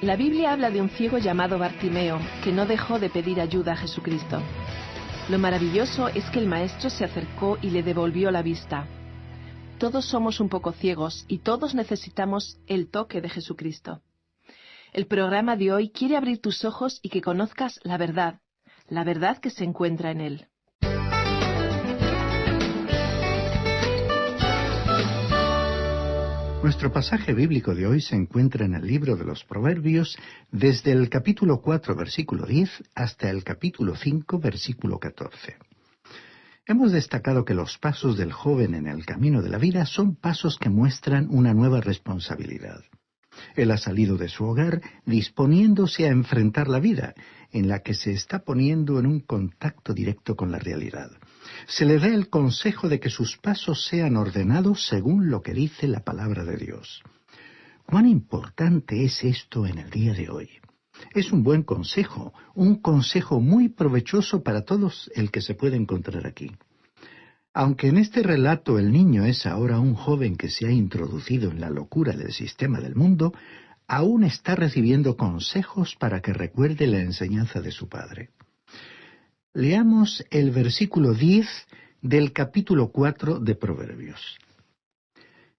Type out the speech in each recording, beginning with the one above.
La Biblia habla de un ciego llamado Bartimeo, que no dejó de pedir ayuda a Jesucristo. Lo maravilloso es que el Maestro se acercó y le devolvió la vista. Todos somos un poco ciegos y todos necesitamos el toque de Jesucristo. El programa de hoy quiere abrir tus ojos y que conozcas la verdad que se encuentra en él. Nuestro pasaje bíblico de hoy se encuentra en el libro de los Proverbios, desde el capítulo 4, versículo 10, hasta el capítulo 5, versículo 14. Hemos destacado que los pasos del joven en el camino de la vida son pasos que muestran una nueva responsabilidad. Él ha salido de su hogar disponiéndose a enfrentar la vida, en la que se está poniendo en un contacto directo con la realidad. Se le da el consejo de que sus pasos sean ordenados según lo que dice la palabra de Dios. ¿Cuán importante es esto en el día de hoy? Es un buen consejo, un consejo muy provechoso para todos el que se puede encontrar aquí. Aunque en este relato el niño es ahora un joven que se ha introducido en la locura del sistema del mundo, aún está recibiendo consejos para que recuerde la enseñanza de su padre. Leamos el versículo 10 del capítulo 4 de Proverbios.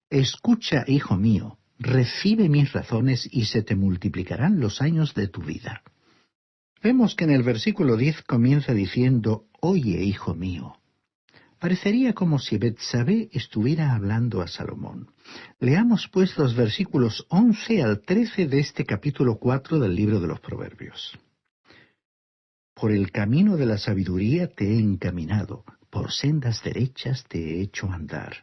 Escucha, hijo mío, recibe mis razones y se te multiplicarán los años de tu vida. Vemos que en el versículo 10 comienza diciendo, oye, hijo mío. Parecería como si Betsabé estuviera hablando a Salomón. Leamos pues los versículos 11 al 13 de este capítulo 4 del libro de los Proverbios. Por el camino de la sabiduría te he encaminado, por sendas derechas te he hecho andar.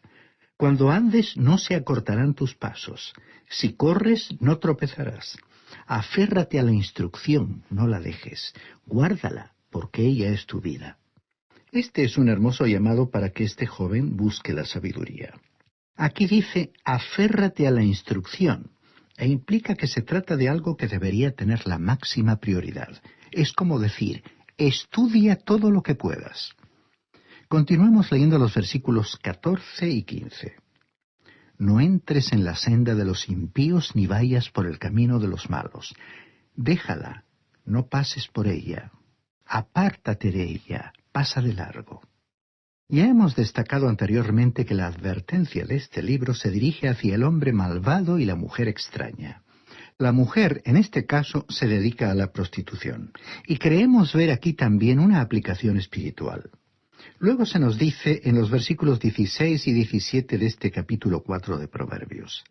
Cuando andes no se acortarán tus pasos, si corres no tropezarás. Aférrate a la instrucción, no la dejes, guárdala, porque ella es tu vida. Este es un hermoso llamado para que este joven busque la sabiduría. Aquí dice, aférrate a la instrucción, e implica que se trata de algo que debería tener la máxima prioridad. Es como decir, estudia todo lo que puedas. Continuemos leyendo los versículos 14 y 15. No entres en la senda de los impíos ni vayas por el camino de los malos. Déjala, no pases por ella. Apártate de ella, pasa de largo. Ya hemos destacado anteriormente que la advertencia de este libro se dirige hacia el hombre malvado y la mujer extraña. La mujer, en este caso, se dedica a la prostitución, y creemos ver aquí también una aplicación espiritual. Luego se nos dice en los versículos 16 y 17 de este capítulo 4 de Proverbios,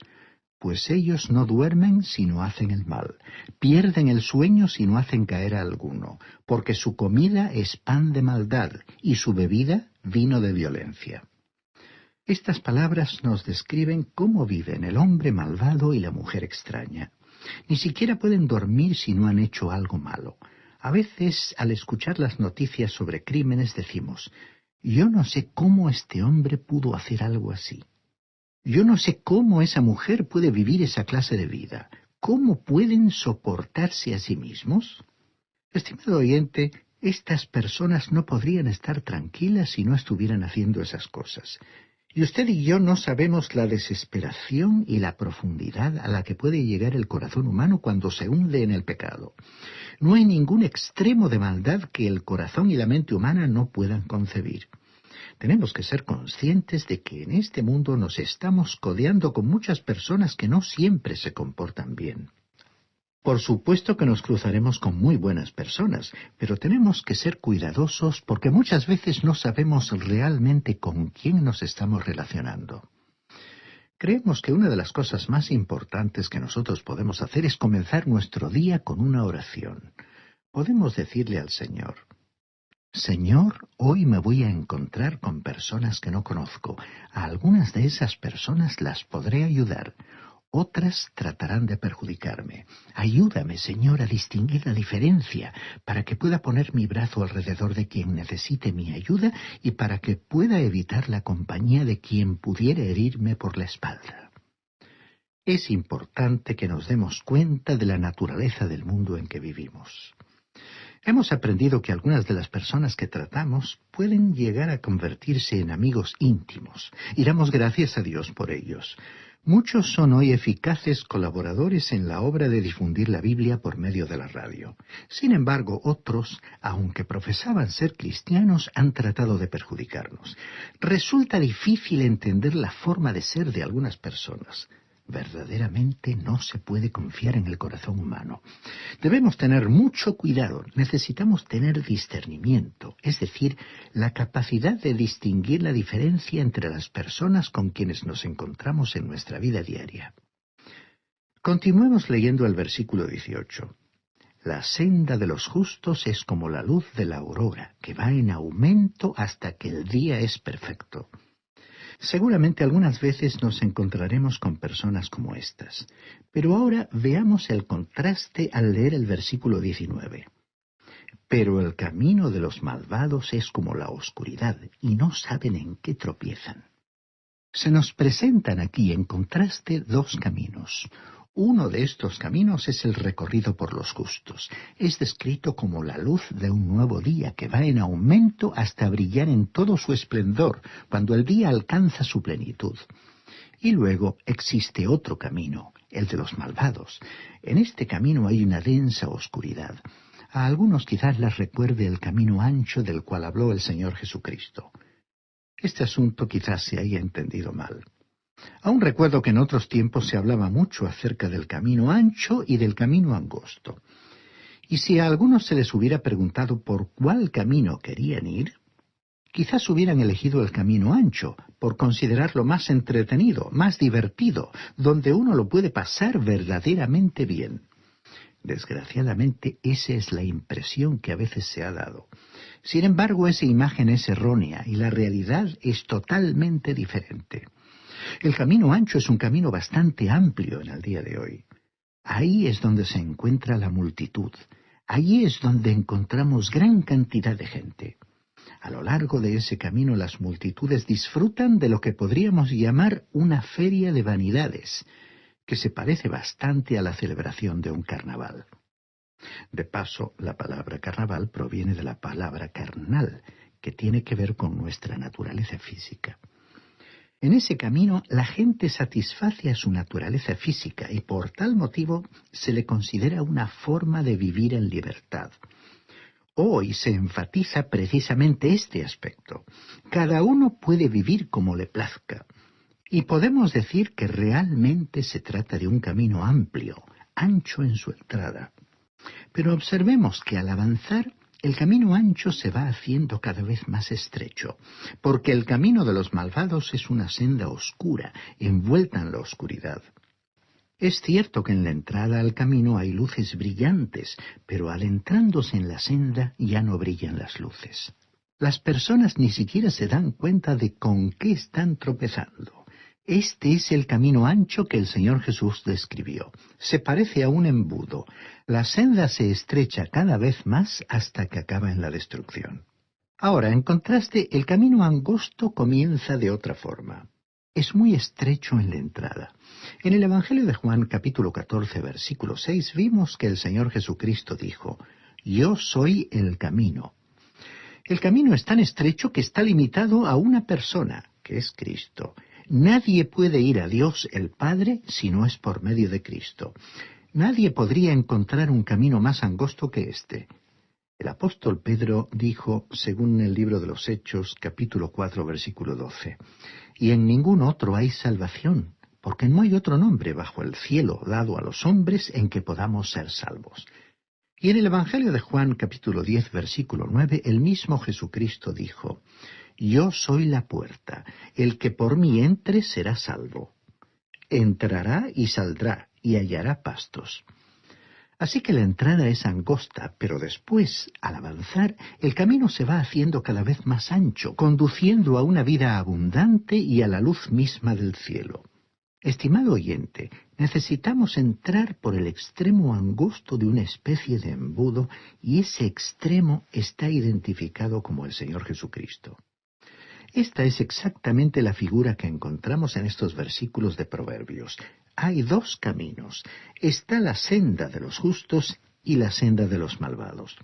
pues ellos no duermen si no hacen el mal, pierden el sueño si no hacen caer a alguno, porque su comida es pan de maldad y su bebida vino de violencia. Estas palabras nos describen cómo viven el hombre malvado y la mujer extraña. Ni siquiera pueden dormir si no han hecho algo malo. A veces, al escuchar las noticias sobre crímenes, decimos, yo no sé cómo este hombre pudo hacer algo así. Yo no sé cómo esa mujer puede vivir esa clase de vida. ¿Cómo pueden soportarse a sí mismos? Estimado oyente, estas personas no podrían estar tranquilas si no estuvieran haciendo esas cosas. Y usted y yo no sabemos la desesperación y la profundidad a la que puede llegar el corazón humano cuando se hunde en el pecado. No hay ningún extremo de maldad que el corazón y la mente humana no puedan concebir. Tenemos que ser conscientes de que en este mundo nos estamos codeando con muchas personas que no siempre se comportan bien. Por supuesto que nos cruzaremos con muy buenas personas, pero tenemos que ser cuidadosos porque muchas veces no sabemos realmente con quién nos estamos relacionando. Creemos que una de las cosas más importantes que nosotros podemos hacer es comenzar nuestro día con una oración. Podemos decirle al Señor, Señor, hoy me voy a encontrar con personas que no conozco. A algunas de esas personas las podré ayudar. Otras tratarán de perjudicarme. Ayúdame, Señor, a distinguir la diferencia, para que pueda poner mi brazo alrededor de quien necesite mi ayuda y para que pueda evitar la compañía de quien pudiera herirme por la espalda. Es importante que nos demos cuenta de la naturaleza del mundo en que vivimos. Hemos aprendido que algunas de las personas que tratamos pueden llegar a convertirse en amigos íntimos, y damos gracias a Dios por ellos. Muchos son hoy eficaces colaboradores en la obra de difundir la Biblia por medio de la radio. Sin embargo, otros, aunque profesaban ser cristianos, han tratado de perjudicarnos. Resulta difícil entender la forma de ser de algunas personas. Verdaderamente no se puede confiar en el corazón humano. Debemos tener mucho cuidado. Necesitamos tener discernimiento, es decir, la capacidad de distinguir la diferencia entre las personas con quienes nos encontramos en nuestra vida diaria. Continuemos leyendo el versículo 18. La senda de los justos es como la luz de la aurora, que va en aumento hasta que el día es perfecto. Seguramente algunas veces nos encontraremos con personas como estas, pero ahora veamos el contraste al leer el versículo 19. Pero el camino de los malvados es como la oscuridad, y no saben en qué tropiezan. Se nos presentan aquí en contraste dos caminos. Uno de estos caminos es el recorrido por los justos. Es descrito como la luz de un nuevo día que va en aumento hasta brillar en todo su esplendor cuando el día alcanza su plenitud. Y luego existe otro camino, el de los malvados. En este camino hay una densa oscuridad. A algunos quizás les recuerde el camino ancho del cual habló el Señor Jesucristo. Este asunto quizás se haya entendido mal. Aún recuerdo que en otros tiempos se hablaba mucho acerca del camino ancho y del camino angosto. Y si a algunos se les hubiera preguntado por cuál camino querían ir, quizás hubieran elegido el camino ancho, por considerarlo más entretenido, más divertido, donde uno lo puede pasar verdaderamente bien. Desgraciadamente, esa es la impresión que a veces se ha dado. Sin embargo, esa imagen es errónea y la realidad es totalmente diferente. El camino ancho es un camino bastante amplio en el día de hoy. Ahí es donde se encuentra la multitud. Ahí es donde encontramos gran cantidad de gente. A lo largo de ese camino las multitudes disfrutan de lo que podríamos llamar una feria de vanidades, que se parece bastante a la celebración de un carnaval. De paso, la palabra carnaval proviene de la palabra carnal, que tiene que ver con nuestra naturaleza física. En ese camino, la gente satisface a su naturaleza física y por tal motivo se le considera una forma de vivir en libertad. Hoy se enfatiza precisamente este aspecto. Cada uno puede vivir como le plazca. Y podemos decir que realmente se trata de un camino amplio, ancho en su entrada. Pero observemos que al avanzar, el camino ancho se va haciendo cada vez más estrecho, porque el camino de los malvados es una senda oscura, envuelta en la oscuridad. Es cierto que en la entrada al camino hay luces brillantes, pero al entrándose en la senda ya no brillan las luces. Las personas ni siquiera se dan cuenta de con qué están tropezando. Este es el camino ancho que el Señor Jesús describió. Se parece a un embudo. La senda se estrecha cada vez más hasta que acaba en la destrucción. Ahora, en contraste, el camino angosto comienza de otra forma. Es muy estrecho en la entrada. En el Evangelio de Juan, capítulo 14, versículo 6, vimos que el Señor Jesucristo dijo: «Yo soy el camino». El camino es tan estrecho que está limitado a una persona, que es Cristo. Nadie puede ir a Dios el Padre si no es por medio de Cristo. Nadie podría encontrar un camino más angosto que este. El apóstol Pedro dijo, según el libro de los Hechos, capítulo 4, versículo 12, «Y en ningún otro hay salvación, porque no hay otro nombre bajo el cielo dado a los hombres en que podamos ser salvos». Y en el Evangelio de Juan, capítulo 10, versículo 9, el mismo Jesucristo dijo: «Yo soy la puerta, el que por mí entre será salvo. Entrará y saldrá y hallará pastos». Así que la entrada es angosta, pero después, al avanzar, el camino se va haciendo cada vez más ancho, conduciendo a una vida abundante y a la luz misma del cielo. Estimado oyente, necesitamos entrar por el extremo angosto de una especie de embudo, y ese extremo está identificado como el Señor Jesucristo. Esta es exactamente la figura que encontramos en estos versículos de Proverbios. Hay dos caminos. Está la senda de los justos y la senda de los malvados.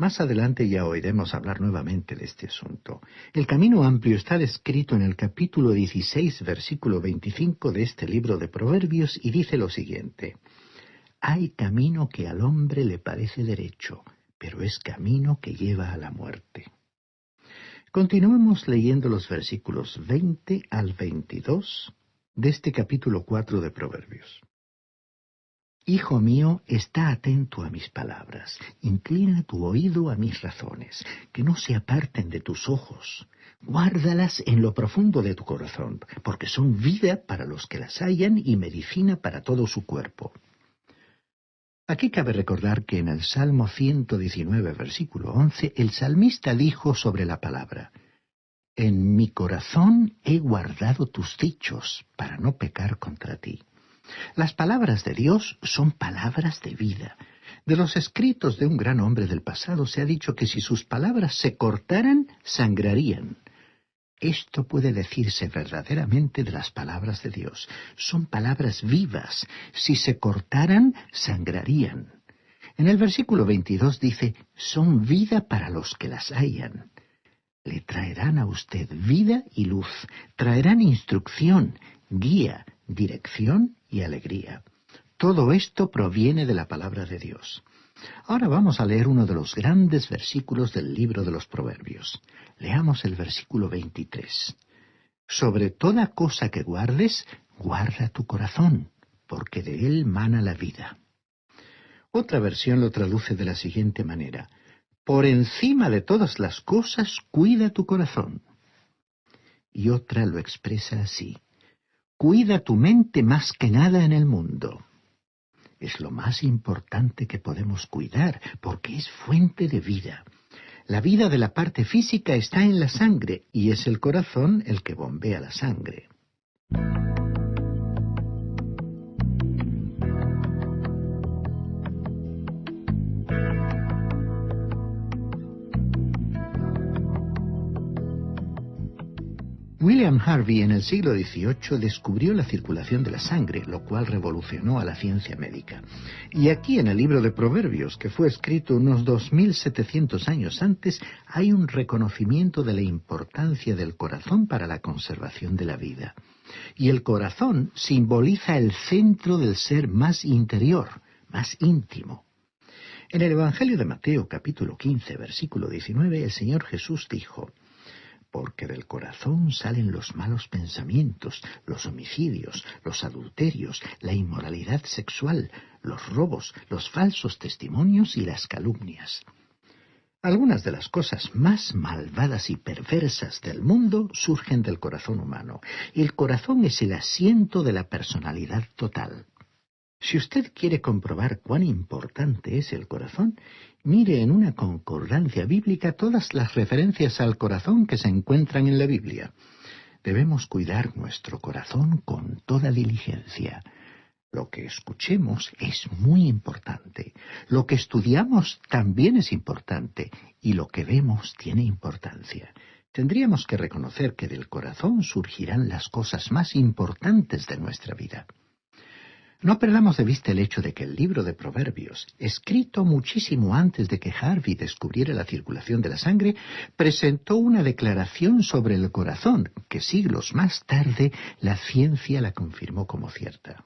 Más adelante ya oiremos hablar nuevamente de este asunto. El camino amplio está descrito en el capítulo 16, versículo 25 de este libro de Proverbios y dice lo siguiente: Hay camino que al hombre le parece derecho, pero es camino que lleva a la muerte. Continuemos leyendo los versículos 20 al 22 de este capítulo 4 de Proverbios. Hijo mío, está atento a mis palabras, inclina tu oído a mis razones, que no se aparten de tus ojos. Guárdalas en lo profundo de tu corazón, porque son vida para los que las hallan y medicina para todo su cuerpo. Aquí cabe recordar que en el Salmo 119, versículo 11, el salmista dijo sobre la palabra: En mi corazón he guardado tus dichos para no pecar contra ti. Las palabras de Dios son palabras de vida. De los escritos de un gran hombre del pasado se ha dicho que si sus palabras se cortaran, sangrarían. Esto puede decirse verdaderamente de las palabras de Dios. Son palabras vivas. Si se cortaran, sangrarían. En el versículo 22 dice: son vida para los que las hallan. Le traerán a usted vida y luz. Traerán instrucción, guía, dirección y alegría. Todo esto proviene de la palabra de Dios. Ahora vamos a leer uno de los grandes versículos del libro de los Proverbios. Leamos el versículo 23. Sobre toda cosa que guardes, guarda tu corazón, porque de él mana la vida. Otra versión lo traduce de la siguiente manera: por encima de todas las cosas, cuida tu corazón. Y otra lo expresa así: cuida tu mente más que nada en el mundo. Es lo más importante que podemos cuidar, porque es fuente de vida. La vida de la parte física está en la sangre, y es el corazón el que bombea la sangre. William Harvey en el siglo XVIII descubrió la circulación de la sangre, lo cual revolucionó a la ciencia médica. Y aquí en el libro de Proverbios, que fue escrito unos 2700 años antes, hay un reconocimiento de la importancia del corazón para la conservación de la vida. Y el corazón simboliza el centro del ser más interior, más íntimo. En el Evangelio de Mateo, capítulo 15, versículo 19, el Señor Jesús dijo: porque del corazón salen los malos pensamientos, los homicidios, los adulterios, la inmoralidad sexual, los robos, los falsos testimonios y las calumnias. Algunas de las cosas más malvadas y perversas del mundo surgen del corazón humano. El corazón es el asiento de la personalidad total. Si usted quiere comprobar cuán importante es el corazón, mire en una concordancia bíblica todas las referencias al corazón que se encuentran en la Biblia. Debemos cuidar nuestro corazón con toda diligencia. Lo que escuchemos es muy importante. Lo que estudiamos también es importante. Y lo que vemos tiene importancia. Tendríamos que reconocer que del corazón surgirán las cosas más importantes de nuestra vida. No perdamos de vista el hecho de que el libro de Proverbios, escrito muchísimo antes de que Harvey descubriera la circulación de la sangre, presentó una declaración sobre el corazón que siglos más tarde la ciencia la confirmó como cierta.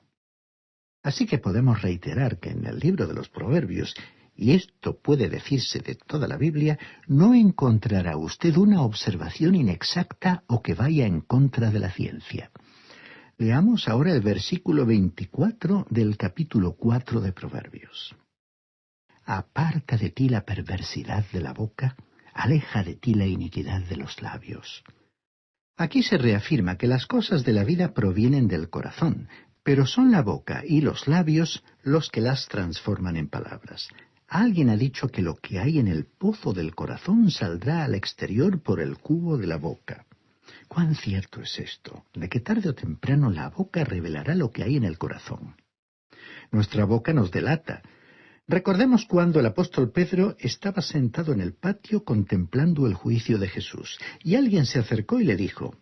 Así que podemos reiterar que en el libro de los Proverbios, y esto puede decirse de toda la Biblia, no encontrará usted una observación inexacta o que vaya en contra de la ciencia. Leamos ahora el versículo 24 del capítulo 4 de Proverbios. Aparta de ti la perversidad de la boca, aleja de ti la iniquidad de los labios. Aquí se reafirma que las cosas de la vida provienen del corazón, pero son la boca y los labios los que las transforman en palabras. Alguien ha dicho que lo que hay en el pozo del corazón saldrá al exterior por el cubo de la boca. ¿Cuán cierto es esto? De que tarde o temprano la boca revelará lo que hay en el corazón. Nuestra boca nos delata. Recordemos cuando el apóstol Pedro estaba sentado en el patio contemplando el juicio de Jesús, y alguien se acercó y le dijo: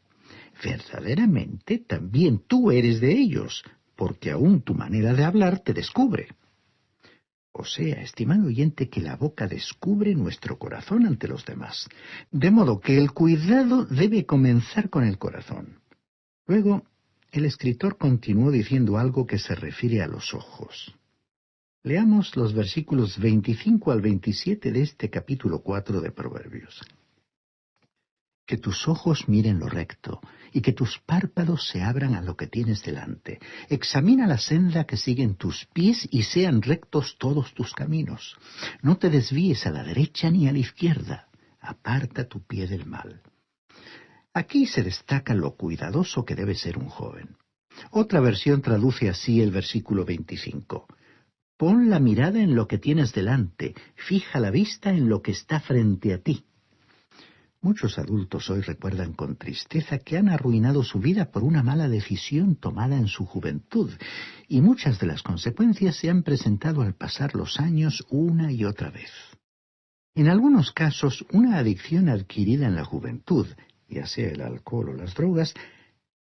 verdaderamente también tú eres de ellos, porque aún tu manera de hablar te descubre. O sea, estimado oyente, que la boca descubre nuestro corazón ante los demás. De modo que el cuidado debe comenzar con el corazón. Luego, el escritor continuó diciendo algo que se refiere a los ojos. Leamos los versículos 25 al 27 de este capítulo 4 de Proverbios. Que tus ojos miren lo recto, y que tus párpados se abran a lo que tienes delante. Examina la senda que siguen tus pies, y sean rectos todos tus caminos. No te desvíes a la derecha ni a la izquierda. Aparta tu pie del mal. Aquí se destaca lo cuidadoso que debe ser un joven. Otra versión traduce así el versículo 25. Pon la mirada en lo que tienes delante, fija la vista en lo que está frente a ti. Muchos adultos hoy recuerdan con tristeza que han arruinado su vida por una mala decisión tomada en su juventud, y muchas de las consecuencias se han presentado al pasar los años una y otra vez. En algunos casos, una adicción adquirida en la juventud, ya sea el alcohol o las drogas,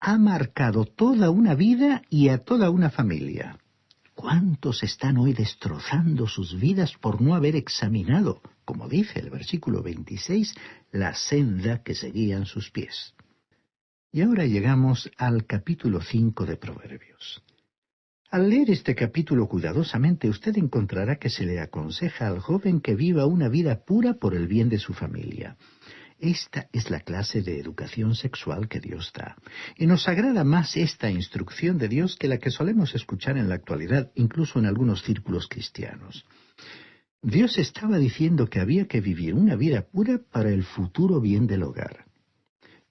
ha marcado toda una vida y a toda una familia. ¿Cuántos están hoy destrozando sus vidas por no haber examinado, como dice el versículo 26, la senda que seguían sus pies? Y ahora llegamos al capítulo 5 de Proverbios. Al leer este capítulo cuidadosamente, usted encontrará que se le aconseja al joven que viva una vida pura por el bien de su familia. Esta es la clase de educación sexual que Dios da. Y nos agrada más esta instrucción de Dios que la que solemos escuchar en la actualidad, incluso en algunos círculos cristianos. Dios estaba diciendo que había que vivir una vida pura para el futuro bien del hogar.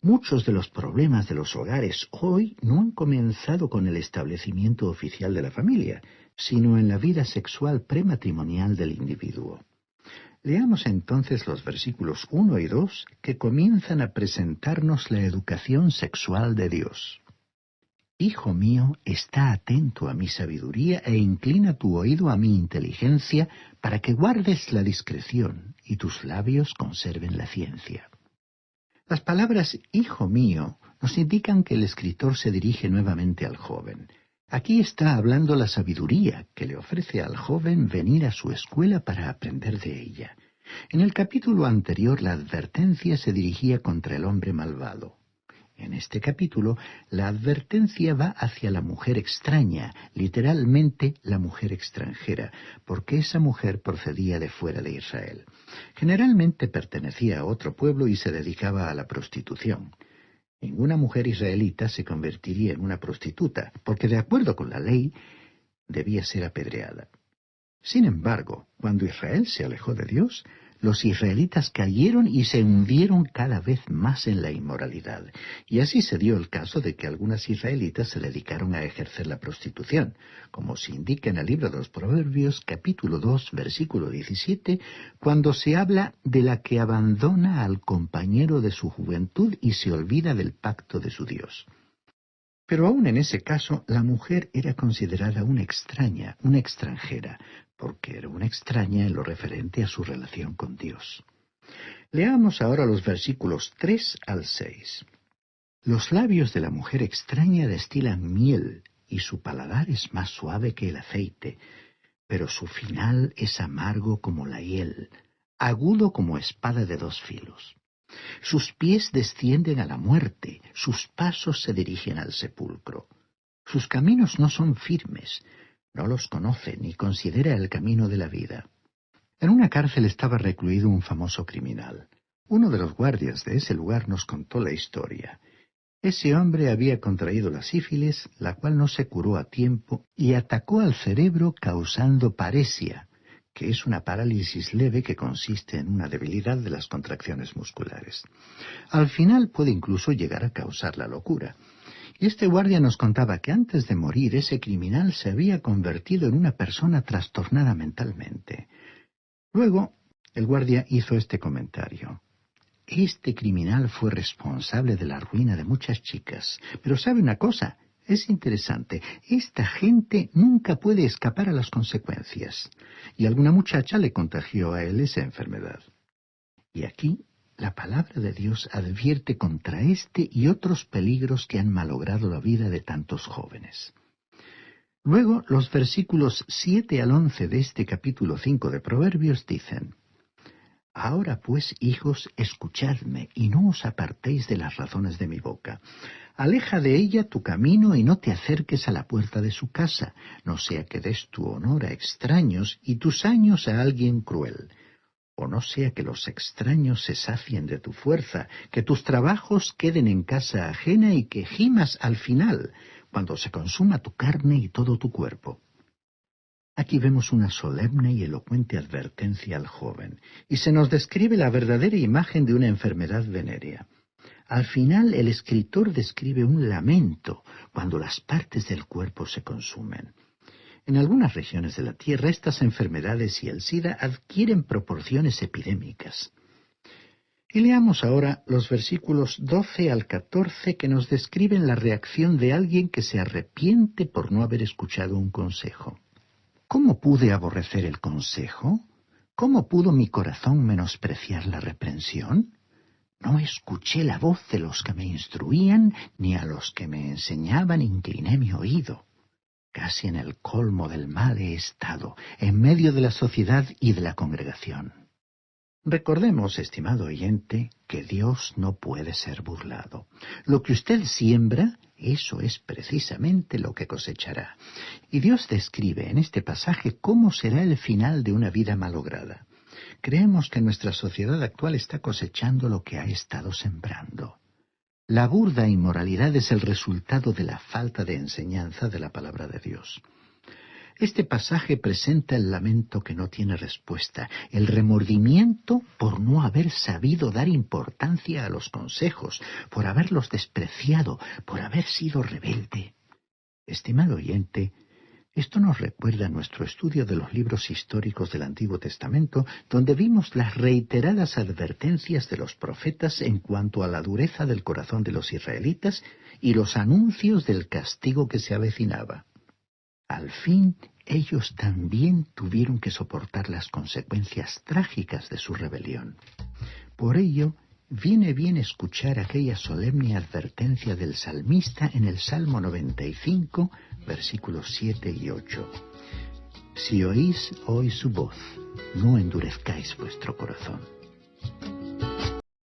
Muchos de los problemas de los hogares hoy no han comenzado con el establecimiento oficial de la familia, sino en la vida sexual prematrimonial del individuo. Leamos entonces los versículos 1 y 2 que comienzan a presentarnos la educación sexual de Dios. Hijo mío, está atento a mi sabiduría e inclina tu oído a mi inteligencia para que guardes la discreción y tus labios conserven la ciencia. Las palabras hijo mío nos indican que el escritor se dirige nuevamente al joven. Aquí está hablando la sabiduría que le ofrece al joven venir a su escuela para aprender de ella. En el capítulo anterior la advertencia se dirigía contra el hombre malvado. En este capítulo la advertencia va hacia la mujer extraña, literalmente la mujer extranjera, porque esa mujer procedía de fuera de Israel. Generalmente pertenecía a otro pueblo y se dedicaba a la prostitución. Ninguna mujer israelita se convertiría en una prostituta, porque de acuerdo con la ley, debía ser apedreada. Sin embargo, cuando Israel se alejó de Dios, los israelitas cayeron y se hundieron cada vez más en la inmoralidad. Y así se dio el caso de que algunas israelitas se dedicaron a ejercer la prostitución, como se indica en el libro de los Proverbios, capítulo 2, versículo 17, cuando se habla de la que abandona al compañero de su juventud y se olvida del pacto de su Dios. Pero aún en ese caso, la mujer era considerada una extraña, una extranjera, porque era una extraña en lo referente a su relación con Dios. Leamos ahora los versículos 3 al 6. Los labios de la mujer extraña destilan miel, y su paladar es más suave que el aceite, pero su final es amargo como la hiel, agudo como espada de dos filos. Sus pies descienden a la muerte, sus pasos se dirigen al sepulcro. Sus caminos no son firmes, no los conoce ni considera el camino de la vida. En una cárcel estaba recluido un famoso criminal. Uno de los guardias de ese lugar nos contó la historia. Ese hombre había contraído la sífilis, la cual no se curó a tiempo, y atacó al cerebro causando paresia, que es una parálisis leve que consiste en una debilidad de las contracciones musculares. Al final puede incluso llegar a causar la locura. Y este guardia nos contaba que antes de morir ese criminal se había convertido en una persona trastornada mentalmente. Luego, el guardia hizo este comentario. Este criminal fue responsable de la ruina de muchas chicas. Pero ¿sabe una cosa? Es interesante. Esta gente nunca puede escapar a las consecuencias. Y alguna muchacha le contagió a él esa enfermedad. Y aquí la palabra de Dios advierte contra este y otros peligros que han malogrado la vida de tantos jóvenes. Luego, los versículos 7 al 11 de este capítulo 5 de Proverbios dicen: Ahora pues, hijos, escuchadme, y no os apartéis de las razones de mi boca. Aleja de ella tu camino y no te acerques a la puerta de su casa, no sea que des tu honor a extraños y tus años a alguien cruel. O no sea que los extraños se sacien de tu fuerza, que tus trabajos queden en casa ajena y que gimas al final, cuando se consuma tu carne y todo tu cuerpo. Aquí vemos una solemne y elocuente advertencia al joven, y se nos describe la verdadera imagen de una enfermedad venérea. Al final, el escritor describe un lamento cuando las partes del cuerpo se consumen. En algunas regiones de la Tierra, estas enfermedades y el SIDA adquieren proporciones epidémicas. Y leamos ahora los versículos 12 al 14 que nos describen la reacción de alguien que se arrepiente por no haber escuchado un consejo. ¿Cómo pude aborrecer el consejo? ¿Cómo pudo mi corazón menospreciar la reprensión? No escuché la voz de los que me instruían, ni a los que me enseñaban incliné mi oído. Casi en el colmo del mal he estado, en medio de la sociedad y de la congregación. Recordemos, estimado oyente, que Dios no puede ser burlado. Lo que usted siembra, eso es precisamente lo que cosechará. Y Dios describe en este pasaje cómo será el final de una vida malograda. Creemos que nuestra sociedad actual está cosechando lo que ha estado sembrando. La burda inmoralidad es el resultado de la falta de enseñanza de la palabra de Dios. Este pasaje presenta el lamento que no tiene respuesta, el remordimiento por no haber sabido dar importancia a los consejos, por haberlos despreciado, por haber sido rebelde. Estimado oyente, esto nos recuerda nuestro estudio de los libros históricos del Antiguo Testamento, donde vimos las reiteradas advertencias de los profetas en cuanto a la dureza del corazón de los israelitas y los anuncios del castigo que se avecinaba. Al fin, ellos también tuvieron que soportar las consecuencias trágicas de su rebelión. Por ello, viene bien escuchar aquella solemne advertencia del salmista en el Salmo 95, versículos 7 y 8. Si oís hoy su voz, no endurezcáis vuestro corazón.